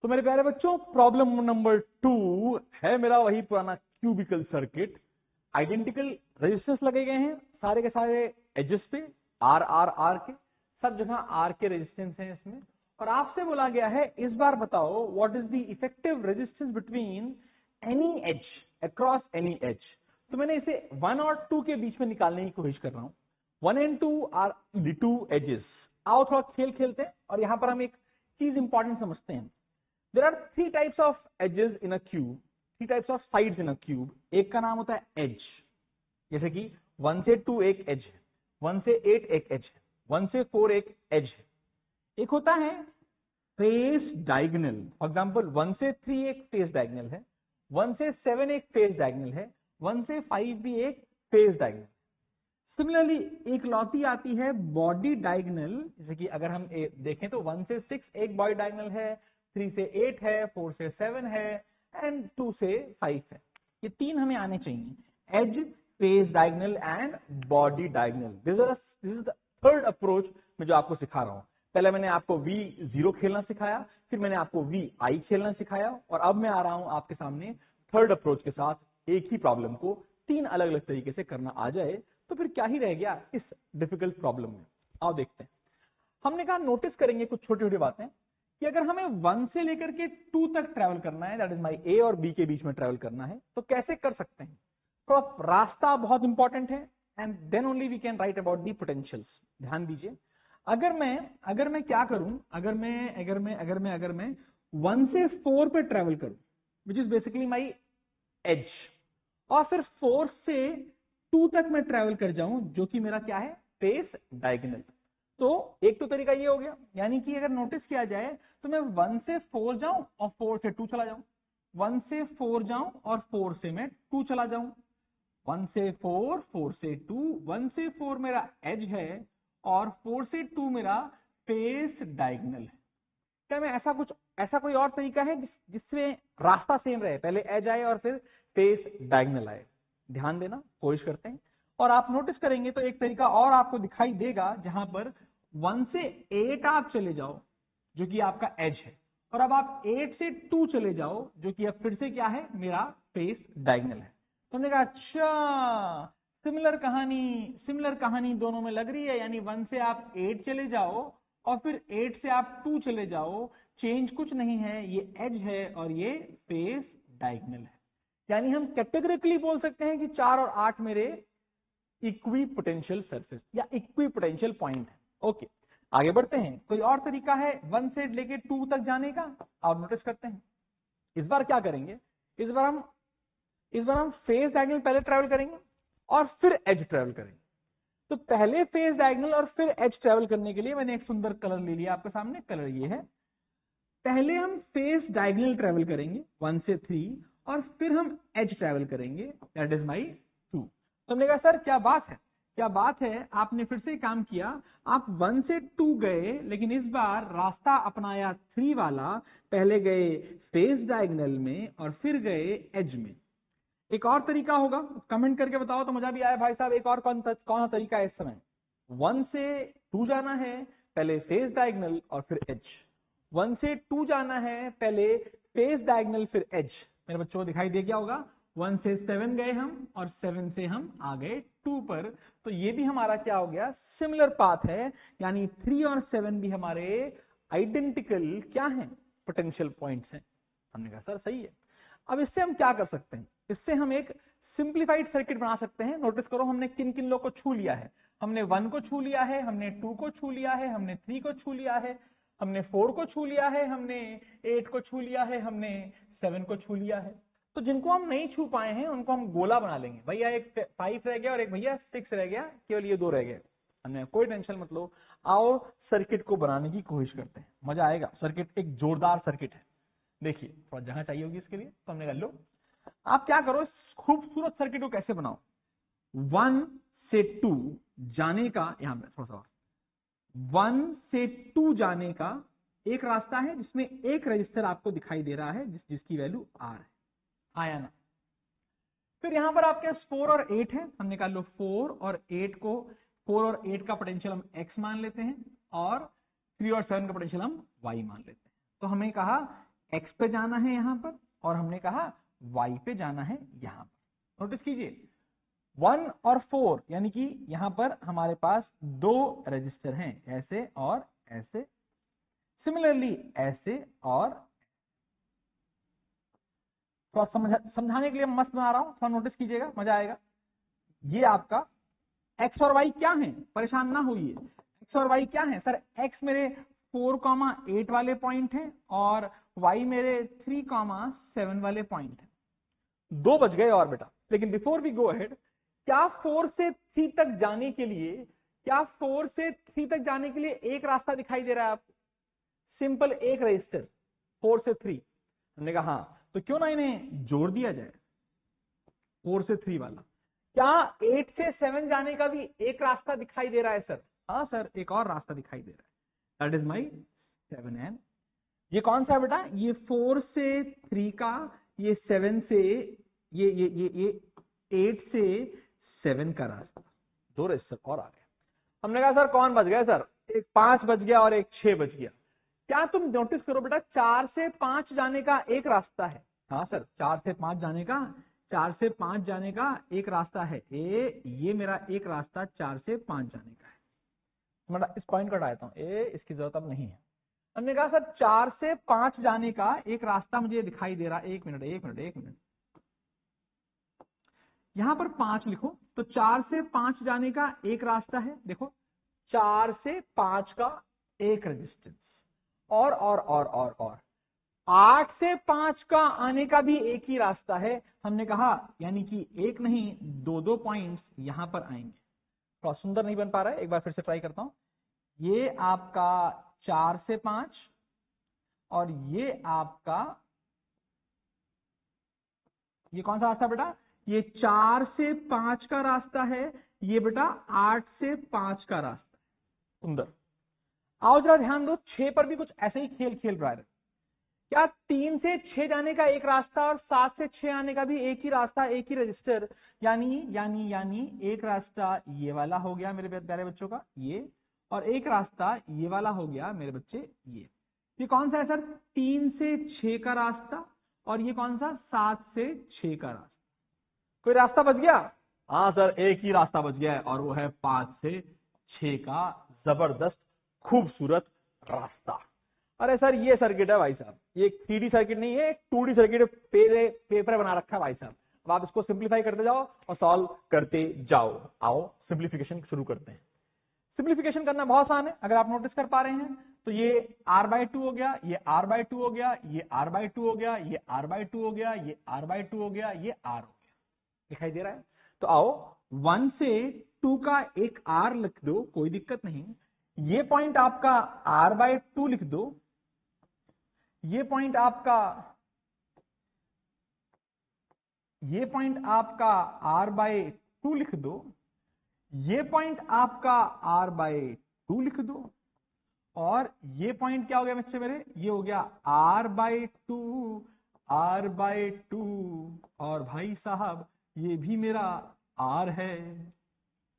तो मेरे प्यारे बच्चों प्रॉब्लम नंबर 2 है मेरा वही पुराना क्यूबिकल सर्किट। आइडेंटिकल रेजिस्टेंस लगे गए हैं सारे के सारे एजेस पे, आर आर आर के, सब जगह आर के रेजिस्टेंस हैं इसमें। और आपसे बोला गया है इस बार बताओ what is the effective resistance between any as across any as. तो मैंने इसे 1 और 2 के बीच में निकालने की कोशिश कर रहा हूं। 1 and 2 आर द 2 एजेस। आओ थोड़ा खेल खेलते हैं और यहां पर हम एक चीज इंपॉर्टेंट समझते हैं। There are 3 types of edges in a cube, 3 types of sides in a cube। एक का नाम होता है edge, जैसे कि 1 से 2 एक edge है, 1 से 8 एक edge है, 1 से 4 एक edge है। एक होता है face diagonal, फॉर एग्जाम्पल 1 से 3 एक face diagonal है, 1 से 7 एक face diagonal है, 1 से 5 भी एक face diagonal। सिमिलरली एक लौती आती है बॉडी डायगोनल, जैसे कि अगर हम देखें तो 1 से 6 एक बॉडी डायगोनल है, 3 से 8 है, 4 से 7 है एंड 2 से 5 है। ये 3 हमें आने चाहिए, edge, face diagonal and body diagonal. This is the third approach मैं जो आपको सिखा रहा हूं। पहले मैंने आपको V0 खेलना सिखाया, फिर मैंने आपको VI खेलना सिखाया और अब मैं आ रहा हूं आपके सामने थर्ड अप्रोच के साथ। एक ही प्रॉब्लम को 3 अलग अलग तरीके से करना आ जाए तो फिर क्या ही रह गया इस डिफिकल्ट प्रॉब्लम में। आओ देखते हैं। हमने कहा नोटिस करेंगे कुछ छोटी छोटी बातें कि अगर हमें 1 से लेकर के 2 तक ट्रैवल करना है, दैट इज माई A और B के बीच में ट्रैवल करना है, तो कैसे कर सकते हैं। तो रास्ता बहुत इंपॉर्टेंट है and then only we can write about the potentials. ध्यान दीजिए, अगर मैं क्या करूं, अगर मैं 1 से 4 पे ट्रैवल करूं which is basically my age, और फिर 4 से 2 तक मैं ट्रैवल कर जाऊं जो कि मेरा क्या है, फेस डायगोनल। तो एक तो तरीका ये हो गया, यानी कि अगर नोटिस किया जाए तो मैं 1 से 4 जाऊं और 4 से 2 चला जाऊं, 1 से 4 जाऊं और 4 से मैं 2 चला जाऊं, 1 से 4, 4 से 2, 1 से 4 मेरा एज है और 4 से 2 मेरा फेस डायगोनल है। क्या मैं ऐसा कोई और तरीका है जिसमें रास्ता सेम रहे, पहले एज आए और फिर फेस डायगोनल आए। ध्यान देना, कोशिश करते हैं। और आप नोटिस करेंगे तो एक तरीका और आपको दिखाई देगा जहां पर 1 से 8 आप चले जाओ जो कि आपका एज है, और अब आप 8 से 2 चले जाओ जो कि अब फिर से क्या है, मेरा फेस डायगोनल है। तो हमने कहा अच्छा सिमिलर कहानी दोनों में लग रही है, यानी 1 से आप 8 चले जाओ और फिर 8 से आप 2 चले जाओ, चेंज कुछ नहीं है, ये एज है और ये फेस डायगोनल है। यानी हम कैटेगोरिकली बोल सकते हैं कि 4 और 8 मेरे इक्वी पोटेंशियल सरफेस या इक्वी पोटेंशियल पॉइंट है। ओके, आगे बढ़ते हैं। कोई और तरीका है 1 से लेके 2 तक जाने का, आप नोटिस करते हैं। इस बार क्या करेंगे, इस बार हम फेस डायगोनल पहले ट्रेवल करेंगे और फिर एज ट्रेवल करेंगे। तो पहले फेस डायगोनल और फिर एज ट्रेवल करने के लिए मैंने एक सुंदर कलर ले लिया आपके सामने, कलर ये है। पहले हम फेस डायगोनल ट्रेवल करेंगे 1 से 3 और फिर हम एज ट्रेवल करेंगे, दैट इज माई 2। तो हमने कहा सर क्या बात है, आपने फिर से काम किया, आप 1 से 2 गए लेकिन इस बार रास्ता अपनाया 3 वाला, पहले गए फेस डायगोनल में और फिर गए एज में। एक और तरीका होगा, कमेंट करके बताओ तो मजा भी आया भाई साहब। एक और कौन सा तरीका है इस समय, 1 से 2 जाना है, पहले फेस डायगोनल और फिर एज। 1 से 2 जाना है, पहले फेस डायगोनल फिर एज। मेरे बच्चों को दिखाई दे गया होगा, 1 से 7 गए हम और 7 से हम आ गए 2 पर। तो ये भी हमारा क्या हो गया, सिमिलर पाथ है, यानी 3 और 7 भी हमारे आइडेंटिकल क्या हैं, पोटेंशियल पॉइंट्स हैं। हमने कहा सर सही है। अब इससे हम क्या कर सकते हैं, इससे हम एक सिंप्लीफाइड सर्किट बना सकते हैं। नोटिस करो हमने किन किन लोग को छू लिया है, हमने 1 को छू लिया है, हमने 2 को छू लिया है, हमने 3 को छू लिया है, हमने 4 को छू लिया है, हमने 8 को छू लिया है, हमने 7 को छू लिया है। तो जिनको हम नहीं छू पाए हैं उनको हम गोला बना लेंगे, भैया एक 5 रह गया और एक भैया 6 रह गया, केवल ये 2 रह गए। हमने कोई टेंशन मत लो, आओ सर्किट को बनाने की कोशिश करते हैं, मजा आएगा। सर्किट एक जोरदार सर्किट है। देखिए थोड़ा जगह चाहिए होगी इसके लिए, तो हमने कर लो। आप क्या करो, इस खूबसूरत सर्किट को कैसे बनाओ, 1 से 2 जाने का, यहां पे थोड़ा सा 1 से 2 जाने का एक रास्ता है जिसमें एक रजिस्टर आपको दिखाई दे रहा है जिसकी वैल्यू R है, आया ना। फिर यहां पर आपके 4 और 8 है, हमने कहा लो 4 और 8 का पोटेंशियल हम X मान लेते हैं और 3 और 7 का पोटेंशियल हम Y मान लेते हैं। तो हमें कहा x पे जाना है यहां पर और हमने कहा y पे जाना है यहां पर। नोटिस कीजिए 1 और 4 यानी कि यहां पर हमारे पास दो रजिस्टर हैं, ऐसे और ऐसे, सिमिलरली ऐसे और तो समझाने के लिए मस्त बना रहा हूं, थोड़ा नोटिस कीजिएगा, मजा आएगा। ये आपका x और y क्या है, परेशान ना होइए। x और y क्या है सर, x मेरे 4,8 वाले पॉइंट है और y मेरे 3,7 वाले पॉइंट है। दो बच गए और बेटा, लेकिन बिफोर वी गो अहेड, क्या 4 से 3 तक जाने के लिए, क्या 4 से 3 तक जाने के लिए एक रास्ता दिखाई दे रहा है आपको? सिंपल एक रजिस्टर 4 से 3। हमने कहा हाँ, तो क्यों ना इन्हें जोड़ दिया जाए 4 से 3 वाला। क्या 8 से 7 जाने का भी एक रास्ता दिखाई दे रहा है सर? हाँ सर, एक और रास्ता दिखाई दे रहा है, दैट इज माई 7n। ये कौन सा है बेटा? ये 4 से 3 का, ये 7 से, ये 8 से 7 का रास्ता। दो रजिस्टर और आ गए। हमने कहा सर कौन बच गया सर? एक 5 बच गया और एक 6 बच गया। क्या तुम नोटिस करो बेटा, 4 से 5 जाने का एक रास्ता है। हाँ सर, 4 से 5 जाने का, 4 से 5 जाने का एक रास्ता है। ये मेरा एक रास्ता 4 से 5 जाने का है। मैं इस पॉइंट को हटा देता हूं, इसकी जरूरत अब नहीं है। हमने कहा सर 4 से 5 जाने का एक रास्ता मुझे दिखाई दे रहा है। एक मिनट, यहां पर 5 लिखो, तो 4 से 5 जाने का एक रास्ता है। देखो 4 से 5 का एक रेजिस्टेंस और 8 से 5 का आने का भी एक ही रास्ता है। हमने कहा यानी कि एक नहीं, दो पॉइंट्स यहां पर आएंगे। तो सुंदर नहीं बन पा रहा है, एक बार फिर से ट्राई करता हूं। ये आपका 4 से 5 और ये आपका, ये कौन सा रास्ता बेटा? ये 4 से 5 का रास्ता है, ये बेटा 8 से 5 का रास्ता है। सुंदर। आओ जरा ध्यान दो, 6 पर भी कुछ ऐसे ही खेल खेल रहा है। क्या 3 से 6 जाने का एक रास्ता और 7 से 6 आने का भी एक ही रास्ता, एक ही रजिस्टर, यानी एक रास्ता ये वाला हो गया मेरे प्यारे बच्चों का, ये, और एक रास्ता ये वाला हो गया मेरे बच्चे ये कौन सा है सर? 3 से 6 का रास्ता, और ये कौन सा? 7 से 6 का रास्ता। कोई रास्ता बच गया? हाँ सर, एक ही रास्ता बच गया है और वो है 5 से 6 का जबरदस्त खूबसूरत रास्ता। अरे सर ये सर्किट है भाई साहब, ये 3D सर्किट नहीं है, 2D सर्किट पेपर बना रखा है भाई साहब। अब आप इसको सिंप्लीफाई करते जाओ और सॉल्व करते जाओ। आओ सिंप्लीफिकेशन शुरू करते हैं। सिंप्लीफिकेशन करना बहुत आसान है, अगर आप नोटिस कर पा रहे हैं तो ये r/2 हो गया, ये r/2 हो गया, ये r/2 हो गया, ये r/2 हो गया, ये r/2 हो गया, ये r हो गया। दिखाई दे रहा है? तो आओ 1 से 2 का एक r लिख दो, कोई दिक्कत नहीं। ये पॉइंट आपका r/2 लिख दो, ये पॉइंट आपका r/2 लिख दो, ये पॉइंट आपका r/2 लिख दो, और ये पॉइंट क्या हो गया बच्चे मेरे? ये हो गया r/2, और भाई साहब ये भी मेरा r है।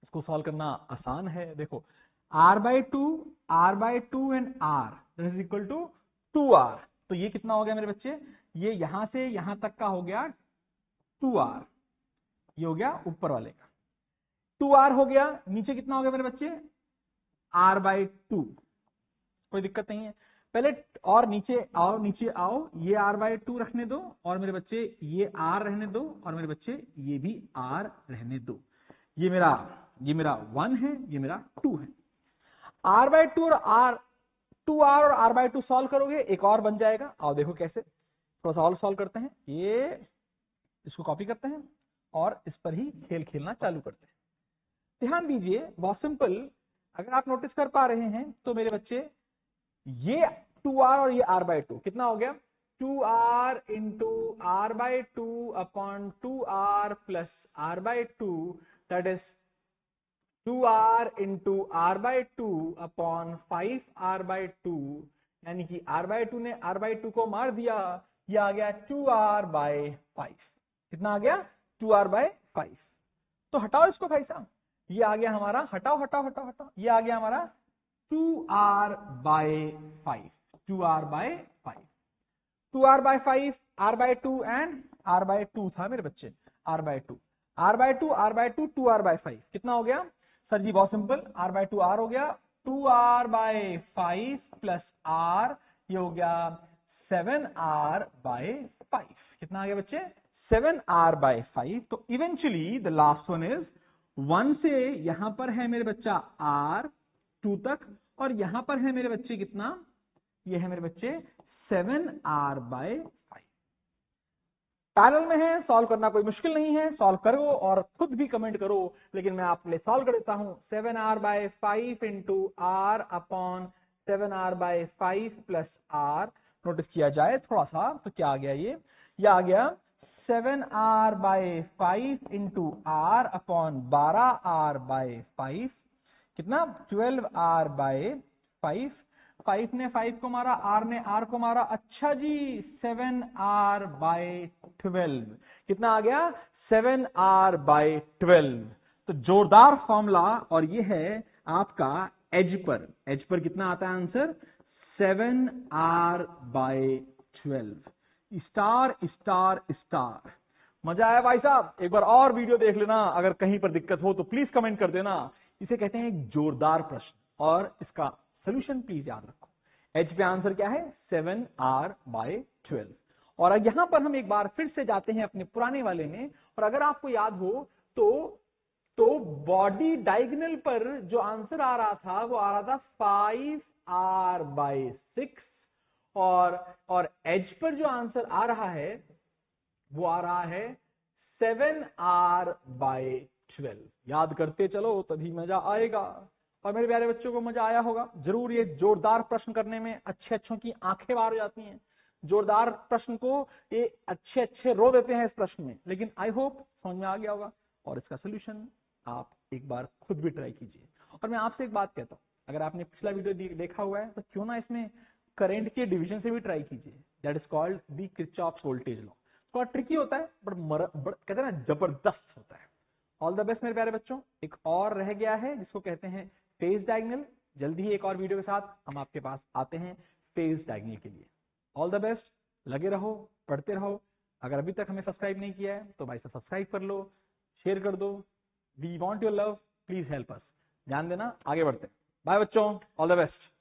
इसको सॉल्व करना आसान है। देखो r/2 and r that is equal to 2r। तो ये कितना हो गया मेरे बच्चे? ये यहां से यहां तक का हो गया 2r, ये हो गया ऊपर वाले का 2r हो गया। नीचे कितना हो गया मेरे बच्चे? r/2। कोई दिक्कत नहीं है। पहले और नीचे आओ, ये r/2 रखने दो, और मेरे बच्चे ये r रहने दो, और मेरे बच्चे ये भी r रहने दो। ये मेरा 1 है, ये मेरा 2 है। r/2 और 2r और r/2 सॉल्व करोगे, एक और बन जाएगा। आओ देखो कैसे, थोड़ा सा और सॉल्व करते हैं। ये इसको कॉपी करते हैं और इस पर ही खेल खेलना चालू करते हैं। ध्यान दीजिए, बहुत सिंपल। अगर आप नोटिस कर पा रहे हैं तो मेरे बच्चे ये 2r और ये r/2 कितना हो गया? 2r into r/2 upon 2r plus r/2, that is 2r into r/2 upon 5r/2, यानी कि r/2 ने r/2 को मार दिया। ये आ गया 2r/5। कितना आ गया? 2r/5। तो हटाओ इसको भाई साहब, ये आ गया हमारा, हटाओ, ये आ गया हमारा 2r/5। 2r/5, r/2 and r/2 था मेरे बच्चे, r/2, r/2, r/2, 2r/5 कितना हो गया सर जी? बहुत सिंपल, r/2 r हो गया, 2r/5 प्लस r, ये हो गया 7r/5। कितना आ गया बच्चे? 7r/5। तो eventually the last one is 1 से यहां पर है मेरे बच्चा r 2 तक, और यहां पर है मेरे बच्चे कितना? ये है मेरे बच्चे 7r/5। पैरेलल में है, सॉल्व करना कोई मुश्किल नहीं है, सॉल्व करो और खुद भी कमेंट करो, लेकिन मैं आपके लिए सॉल्व कर देता हूं। 7r/5 into r upon 7r/5 plus r, notice किया जाए थोड़ा सा तो क्या आ गया? ये आ गया 7r/5 into r upon 12r/5, कितना? 12r/5। 5 ने 5 को मारा, r ने r को मारा, अच्छा जी 7r/12 कितना आ गया? 7r/12। तो जोरदार फॉर्मूला, और ये है आपका एज पर कितना आता है answer? 7r/12। Star star star. मजा आया भाई साहब? एक बार और वीडियो देख लेना, अगर कहीं पर दिक्कत हो तो प्लीज कमेंट कर देना। इसे कहते हैं एक जोरदार प्रश्न, और इसका सोल्यूशन प्लीज याद रखो। एच पे आंसर क्या है? 7r/12। और यहां पर हम एक बार फिर से जाते हैं अपने पुराने वाले में, और अगर आपको याद हो तो बॉडी डायगोनल पर जो आंसर आ रहा था वो आ रहा था 5r/6, और एज पर जो आंसर आ रहा है वो आ रहा है 7r/12। याद करते चलो तभी मजा आएगा। और मेरे प्यारे बच्चों को मजा आया होगा जरूर। ये जोरदार प्रश्न करने में अच्छों की आंखें बाहर हो जाती हैं। जोरदार प्रश्न को ये अच्छे रो देते हैं इस प्रश्न में, लेकिन आई होप समझ में आ गया होगा, और इसका सोल्यूशन आप एक बार खुद भी ट्राई कीजिए। और मैं आपसे एक बात कहता हूं, अगर आपने पिछला वीडियो देखा हुआ है तो क्यों ना इसमें करंट के डिवीजन से भी ट्राई कीजिए। That is called the Kirchhoff's voltage law. थोड़ा ट्रिकी होता है, बट कहते हैं ना जबरदस्त होता है। ऑल द बेस्ट मेरे प्यारे बच्चों। एक और रह गया है जिसको कहते हैं फेज डायगोनल। जल्दी ही एक और वीडियो के साथ हम आपके पास आते हैं फेज डायगोनल के लिए। ऑल द बेस्ट, लगे रहो, पढ़ते रहो। अगर अभी तक हमें सब्सक्राइब नहीं किया है तो भाई से सब्सक्राइब कर लो, शेयर कर दो। We want your love, please help us. ध्यान देना, आगे बढ़ते हैं। बाय बच्चों, ऑल द बेस्ट।